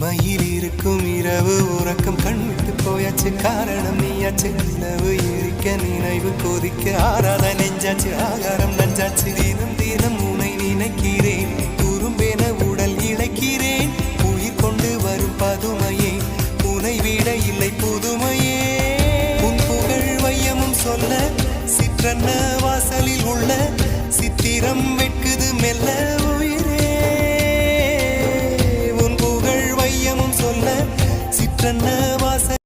மயில் இருக்கும் இரவு உறக்கம் கண்விட்டு போயாச்சு காரணம் நீயாச்சு நிலவு இருக்க நினைவு கொதிக்க ஆறாத நெஞ்சாச்சு ஆகாரம் நஞ்சாச்சு தினம் தினம் உனை நினைக்கிறேன் குறும்பென உடல் இழைக்கிறேன் உயிர் கொண்டு வரும் பதுமையே உனை விட இல்லை புதுமையே உன் புகழ் வையமும் சொல்ல சிற்றன்ன வாசலில் உள்ள சித்திரம் வெட்குது மெல்ல உயிரே உன் புகழ் வையமும் சொல்ல சிற்றன்ன வாசல்